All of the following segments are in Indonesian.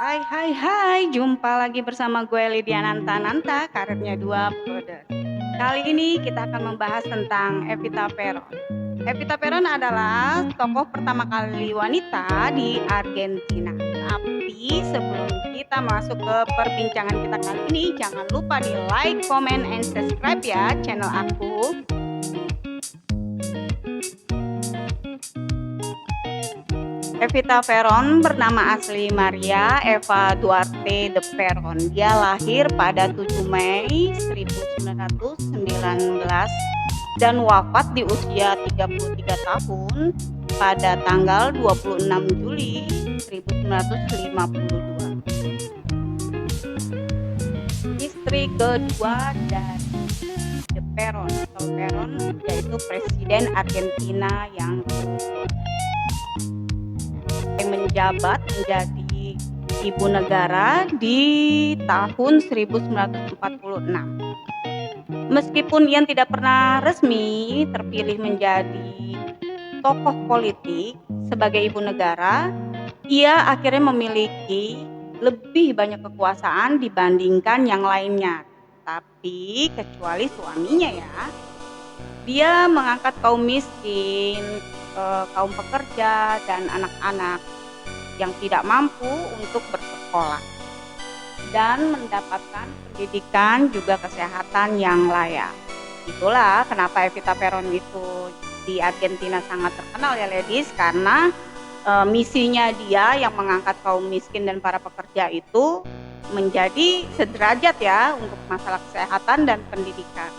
Hai hai hai, jumpa lagi bersama gue Lydia Nanta, karirnya 2 Brothers. Kali ini kita akan membahas tentang Evita Peron. Evita Peron adalah tokoh pertama kali wanita di Argentina. Tapi sebelum kita masuk ke perbincangan kita kali ini, jangan lupa di like, comment, and subscribe ya channel aku. Evita Peron bernama asli Maria Eva Duarte de Peron. Dia lahir pada 7 Mei 1919 dan wafat di usia 33 tahun pada tanggal 26 Juli 1952. Istri kedua dari de Peron atau Peron yaitu Presiden Argentina yang menjabat menjadi ibu negara di tahun 1946. Meskipun ia tidak pernah resmi terpilih menjadi tokoh politik sebagai ibu negara, ia akhirnya memiliki lebih banyak kekuasaan dibandingkan yang lainnya. Tapi kecuali suaminya ya. Dia mengangkat kaum miskin, kaum pekerja dan anak-anak yang tidak mampu untuk bersekolah dan mendapatkan pendidikan juga kesehatan yang layak. Itulah kenapa Evita Peron itu di Argentina sangat terkenal ya ladies, karena misinya dia yang mengangkat kaum miskin dan para pekerja itu menjadi sederajat ya untuk masalah kesehatan dan pendidikan.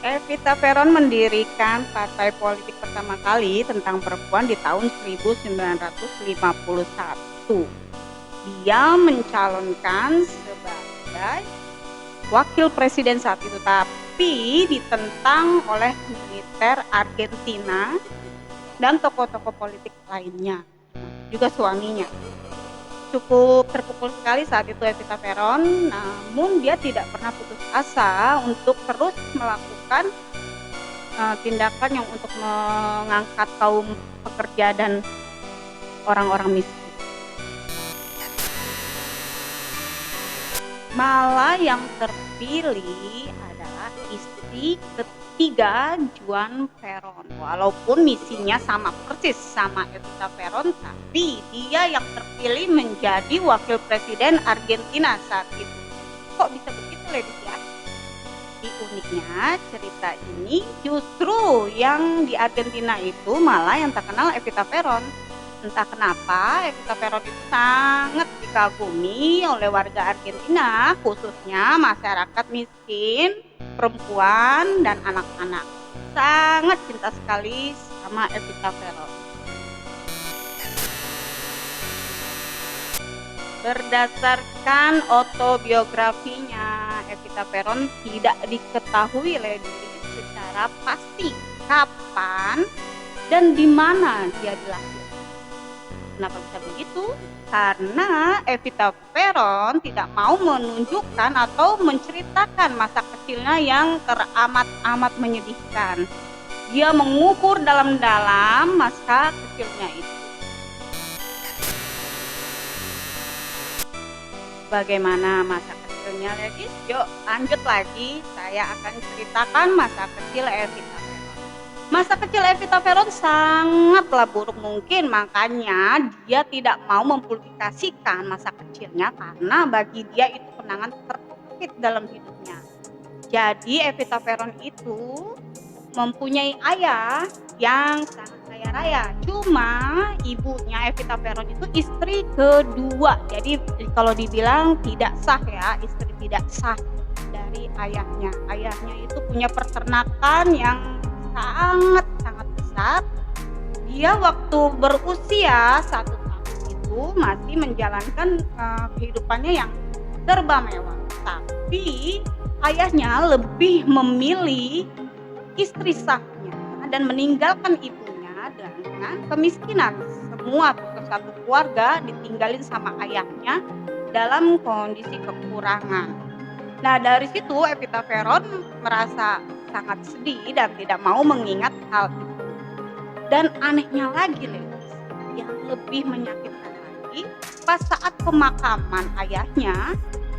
Evita Peron mendirikan partai politik pertama kali tentang perempuan di tahun 1951. Dia mencalonkan sebagai wakil presiden saat itu, tapi ditentang oleh militer Argentina dan tokoh-tokoh politik lainnya, juga suaminya. Cukup terpukul sekali saat itu Evita Peron, namun dia tidak pernah putus asa untuk terus melakukan tindakan yang untuk mengangkat kaum pekerja dan orang-orang miskin. Malah yang terpilih adalah istri ketiga Juan Peron. Walaupun misinya sama persis sama Evita Peron, tapi dia yang terpilih menjadi wakil presiden Argentina saat itu. Kok bisa begitu ladies ya? Uniknya cerita ini justru yang di Argentina itu malah yang terkenal Evita Peron. Entah kenapa Evita Peron itu sangat dikagumi oleh warga Argentina, khususnya masyarakat miskin, perempuan, dan anak-anak. Sangat cinta sekali sama Evita Peron. Berdasarkan autobiografinya, Evita Peron tidak diketahui ladies secara pasti kapan dan di mana dia dilahirkan. Kenapa bisa begitu? Karena Evita Peron tidak mau menunjukkan atau menceritakan masa kecilnya yang teramat-amat menyedihkan. Dia mengukur dalam-dalam masa kecilnya itu. Bagaimana masa kecilnya ladies? Yuk lanjut lagi, saya akan ceritakan masa kecil Evita Peron. Masa kecil Evita Peron sangatlah buruk mungkin, makanya dia tidak mau mempublikasikan masa kecilnya karena bagi dia itu kenangan terpahit dalam hidupnya. Jadi Evita Peron itu mempunyai ayah yang sangat kaya raya. Cuma ibunya Evita Peron itu istri kedua. Jadi kalau dibilang tidak sah ya, istri tidak sah dari ayahnya. Ayahnya itu punya peternakan yang sangat besar. Dia waktu berusia 1 tahun itu masih menjalankan kehidupannya yang serba mewah. Tapi ayahnya lebih memilih istri sahnya dan meninggalkan ibunya dengan kemiskinan. Semua satu keluarga ditinggalin sama ayahnya dalam kondisi kekurangan. Nah dari situ Evita Peron merasa sangat sedih dan tidak mau mengingat hal itu. Dan anehnya lagi ladies, yang lebih menyakitkan lagi, pas saat pemakaman ayahnya,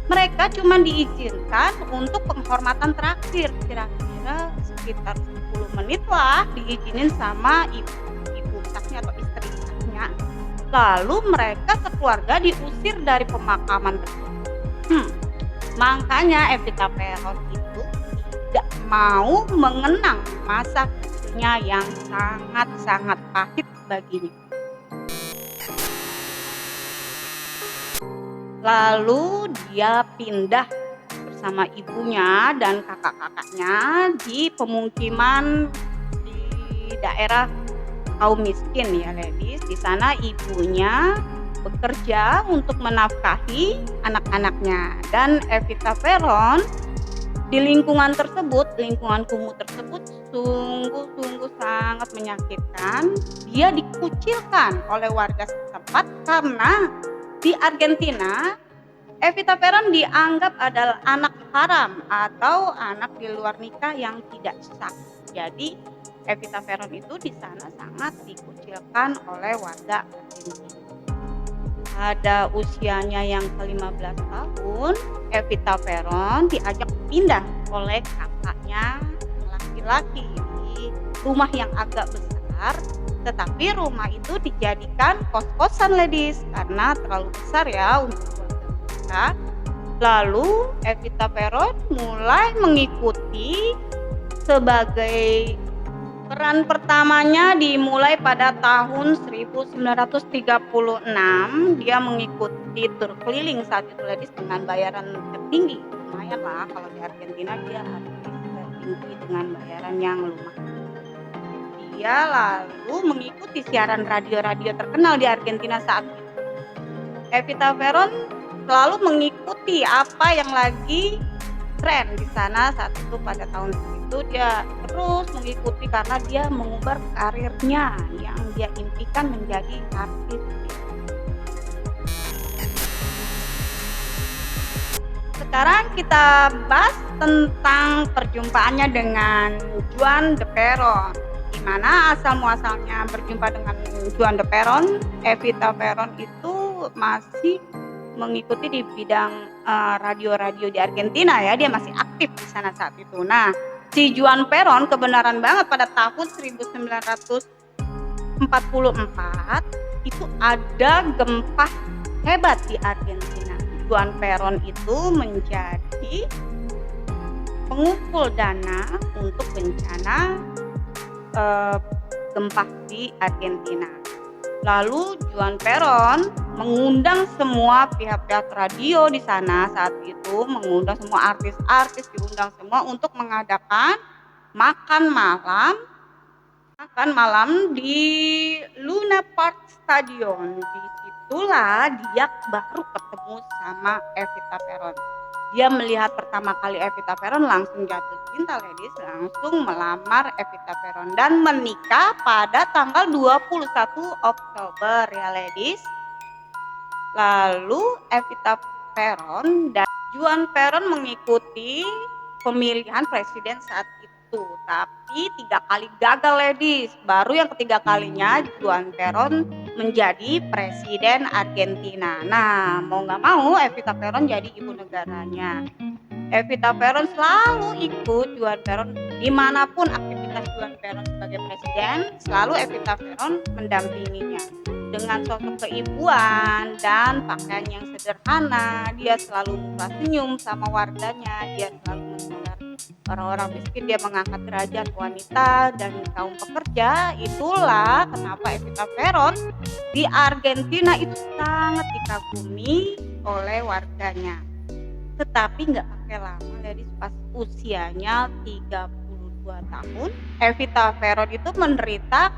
mereka cuma diizinkan untuk penghormatan terakhir, kira-kira sekitar 10 menit lah diizinin sama ibu sahnya atau istri sahnya. Lalu mereka sekeluarga diusir dari pemakaman tersebut. Makanya Evita Peron itu tidak mau mengenang masa kecilnya yang sangat-sangat pahit baginya. Lalu dia pindah bersama ibunya dan kakak-kakaknya di pemukiman di daerah kaum miskin ya ladies. Di sana ibunya bekerja untuk menafkahi anak-anaknya, dan Evita Peron di lingkungan tersebut, lingkungan kumuh tersebut sungguh-sungguh sangat menyakitkan. Dia dikucilkan oleh warga setempat karena di Argentina, Evita Peron dianggap adalah anak haram atau anak di luar nikah yang tidak sah. Jadi Evita Peron itu di sana sangat dikucilkan oleh warga Argentina. Pada usianya yang ke-15 tahun, Evita Peron diajak pindah oleh kakaknya laki-laki di rumah yang agak besar. Tetapi rumah itu dijadikan kos-kosan ladies karena terlalu besar ya untuk keluarga mereka. Lalu Evita Peron mulai mengikuti sebagai peran pertamanya dimulai pada tahun 1936. Dia mengikuti tur keliling saat itu ladies dengan bayaran tertinggi. Lumayan lah kalau di Argentina dia tertinggi dengan bayaran yang lumayan. Dia lalu mengikuti siaran radio-radio terkenal di Argentina saat itu. Evita Peron selalu mengikuti apa yang lagi tren di sana saat itu. Pada tahun itu dia terus mengikuti karena dia mengubar karirnya yang dia impikan menjadi artis. Sekarang kita bahas tentang perjumpaannya dengan Juan de Peron. Di mana asal muasalnya berjumpa dengan Juan de Peron, Evita Peron itu masih mengikuti di bidang radio-radio di Argentina ya, dia masih aktif di sana saat itu. Nah, si Juan Peron kebenaran banget pada tahun 1944 itu ada gempa hebat di Argentina. Juan Peron itu menjadi pengumpul dana untuk bencana gempa di Argentina. Lalu Juan Peron mengundang semua pihak-pihak radio di sana saat itu, mengundang semua artis-artis, diundang semua untuk mengadakan makan malam di Luna Park Stadion. Disitulah dia baru ketemu sama Evita Peron. Dia melihat pertama kali Evita Peron langsung jatuh cinta ladies, langsung melamar Evita Peron dan menikah pada tanggal 21 Oktober ya ladies. Lalu Evita Peron dan Juan Peron mengikuti pemilihan presiden saat itu, tapi 3 kali gagal ladies. Baru yang ketiga kalinya Juan Peron menjadi presiden Argentina. Nah, mau nggak mau Evita Peron jadi ibu negaranya. Evita Peron selalu ikut Juan Peron dimanapun aktivitas Juan Peron sebagai presiden, selalu Evita Peron mendampinginya. Dengan sosok keibuan dan pakaian yang sederhana, dia selalu muka senyum sama warganya, dia selalu mendengar orang-orang miskin, dia mengangkat derajat wanita dan kaum pekerja. Itulah kenapa Evita Peron di Argentina itu sangat dikagumi oleh warganya. Tetapi nggak pakai lama, jadi pas usianya 32 tahun, Evita Peron itu menderita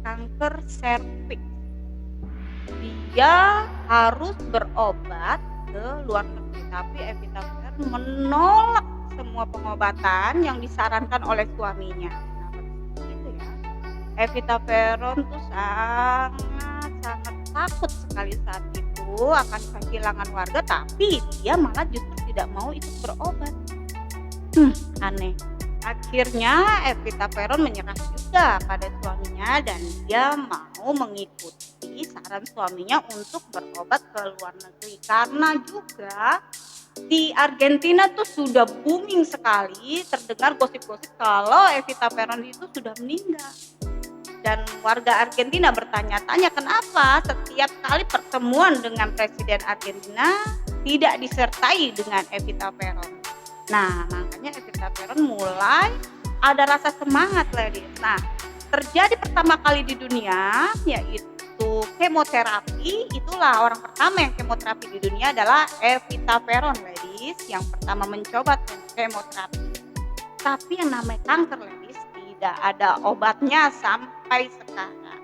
kanker serviks. Dia harus berobat ke luar negeri, tapi Evita Peron menolak semua pengobatan yang disarankan oleh suaminya. Gitu ya. Evita Peron tuh sangat takut sekali saat itu akan kehilangan warga, tapi dia malah justru tidak mau ikut berobat. Aneh. Akhirnya Evita Peron menyerah juga pada suaminya dan dia mau mengikuti saran suaminya untuk berobat ke luar negeri karena juga di Argentina tuh sudah booming sekali terdengar gosip-gosip kalau Evita Peron itu sudah meninggal. Dan warga Argentina bertanya-tanya kenapa setiap kali pertemuan dengan Presiden Argentina tidak disertai dengan Evita Peron. Nah, makanya Evita Peron mulai ada rasa semangat, ladies. Nah, terjadi pertama kali di dunia yaitu kemoterapi. Itulah orang pertama yang kemoterapi di dunia adalah Evita Peron, ladies, yang pertama mencoba kemoterapi. Tapi yang namanya kanker, ladies, tidak ada obatnya sampai sekarang.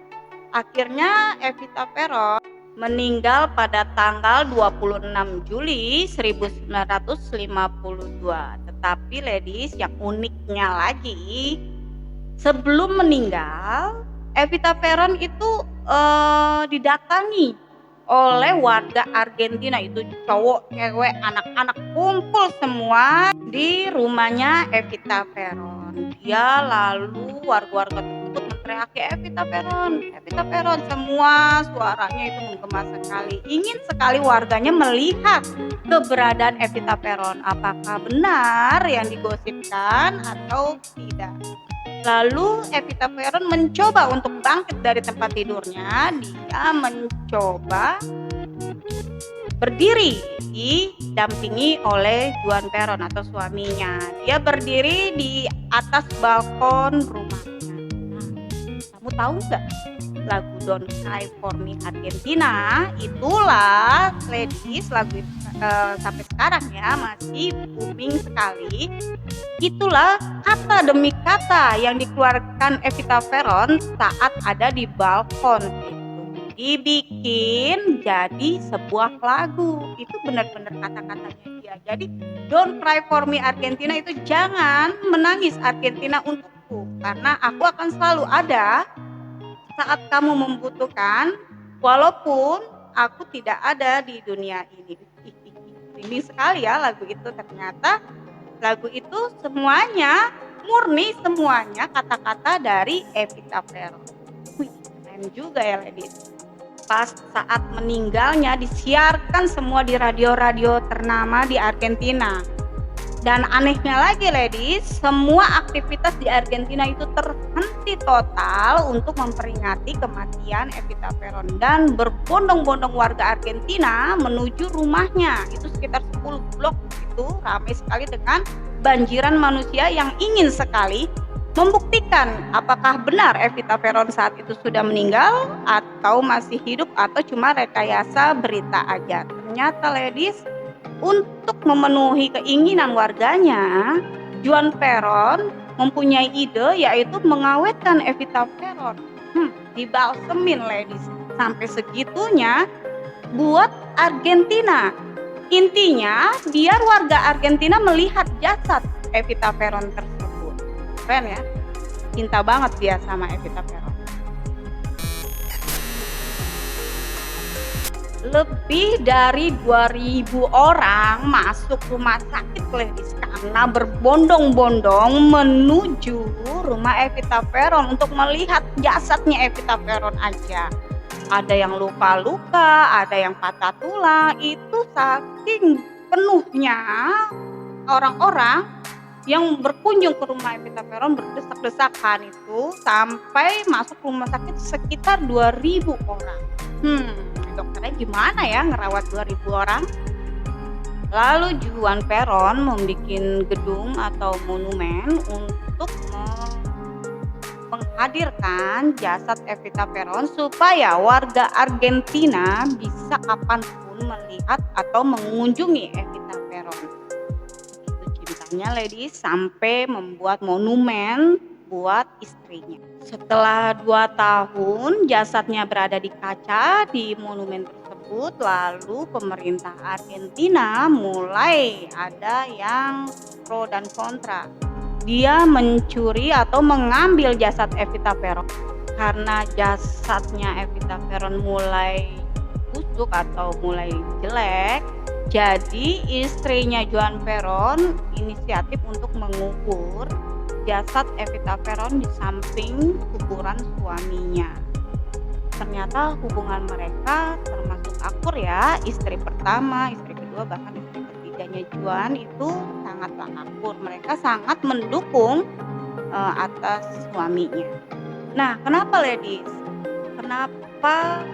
Akhirnya Evita Peron meninggal pada tanggal 26 Juli 1952. Tetapi ladies, yang uniknya lagi, sebelum meninggal Evita Peron itu didatangi oleh warga Argentina, itu cowok, cewek, anak-anak kumpul semua di rumahnya Evita Peron. Dia lalu warga-warga tersebut meneriaki Evita Peron, semua suaranya itu menggema sekali. Ingin sekali warganya melihat keberadaan Evita Peron. Apakah benar yang digosipkan atau tidak? Lalu Evita Peron mencoba untuk bangkit dari tempat tidurnya. Dia mencoba berdiri didampingi oleh Juan Peron atau suaminya. Dia berdiri di atas balkon rumahnya. Kamu tahu nggak lagu Don't Cry For Me Argentina? Itulah ladies, lagu itu sampai sekarang ya masih booming sekali. Itulah kata demi kata yang dikeluarkan Evita Peron saat ada di balkon itu. Dibikin jadi sebuah lagu. Itu benar-benar kata-katanya dia. Jadi Don't Cry For Me Argentina itu jangan menangis Argentina untukku, karena aku akan selalu ada saat kamu membutuhkan walaupun aku tidak ada di dunia ini. Ini sekali ya lagu itu, ternyata lagu itu semuanya murni, semuanya kata-kata dari Evita Peron. Wih, keren juga ya ladies. Pas saat meninggalnya disiarkan semua di radio-radio ternama di Argentina. Dan anehnya lagi ladies, semua aktivitas di Argentina itu terhenti total untuk memperingati kematian Evita Peron. Dan berbondong-bondong warga Argentina menuju rumahnya. Itu sekitar 10 blok itu ramai sekali dengan banjiran manusia yang ingin sekali membuktikan apakah benar Evita Peron saat itu sudah meninggal atau masih hidup atau cuma rekayasa berita aja. Ternyata ladies, untuk memenuhi keinginan warganya, Juan Peron mempunyai ide yaitu mengawetkan Evita Peron. Dibalsemin ladies, sampai segitunya buat Argentina. Intinya biar warga Argentina melihat jasad Evita Peron tersebut. Keren ya, cinta banget dia sama Evita Peron. Lebih dari 2.000 orang masuk rumah sakit ladies karena berbondong-bondong menuju rumah Evita Peron untuk melihat jasadnya Evita Peron aja. Ada yang luka-luka, ada yang patah tulang. Itu saking penuhnya orang-orang yang berkunjung ke rumah Evita Peron berdesak-desakan itu sampai masuk rumah sakit sekitar 2.000 orang. Dokternya gimana ya ngerawat 2.000 orang? Lalu Juan Peron membuat gedung atau monumen untuk menghadirkan jasad Evita Peron supaya warga Argentina bisa kapanpun melihat atau mengunjungi Evita Peron. Itu cintanya ladies, sampai membuat monumen buat istrinya. Setelah 2 tahun jasadnya berada di kaca di monumen tersebut, lalu pemerintah Argentina mulai ada yang pro dan kontra. Dia mencuri atau mengambil jasad Evita Peron. Karena jasadnya Evita Peron mulai busuk atau mulai jelek, jadi istrinya Juan Peron inisiatif untuk mengubur jasad Evita Peron di samping kuburan suaminya. Ternyata hubungan mereka termasuk akur ya, istri pertama, istri kedua, bahkan istri ketiganya Juan itu sangatlah akur. Mereka sangat mendukung atas suaminya. Nah, kenapa ladies? Kenapa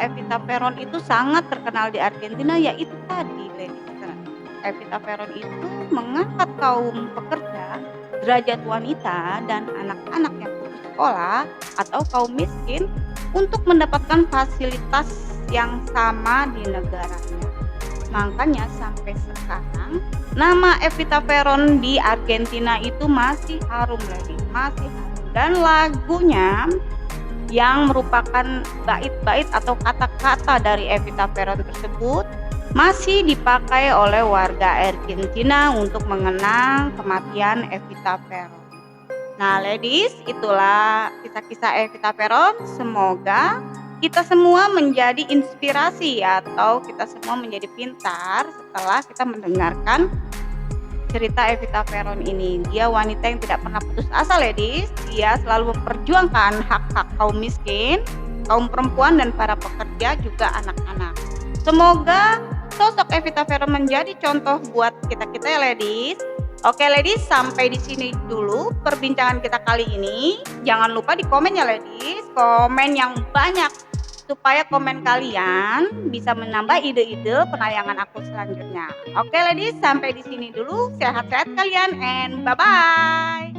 Evita Peron itu sangat terkenal di Argentina? Ya itu tadi ladies. Evita Peron itu mengangkat kaum pekerja, derajat wanita, dan anak-anak yang putus sekolah atau kaum miskin untuk mendapatkan fasilitas yang sama di negaranya. Makanya sampai sekarang nama Evita Peron di Argentina itu masih harum lagi, masih harum. Dan lagunya yang merupakan bait-bait atau kata-kata dari Evita Peron tersebut masih dipakai oleh warga Argentina untuk mengenang kematian Evita Peron. Nah ladies, itulah kisah-kisah Evita Peron. Semoga kita semua menjadi inspirasi atau kita semua menjadi pintar setelah kita mendengarkan cerita Evita Peron ini. Dia wanita yang tidak pernah putus asa ladies. Dia selalu memperjuangkan hak-hak kaum miskin, kaum perempuan, dan para pekerja, juga anak-anak. Semoga sosok Evita Peron menjadi contoh buat kita-kita ya ladies. Oke ladies, sampai di sini dulu perbincangan kita kali ini. Jangan lupa di komen ya ladies, komen yang banyak supaya komen kalian bisa menambah ide-ide penayangan aku selanjutnya. Oke ladies, sampai di sini dulu. Sehat-sehat kalian and bye-bye.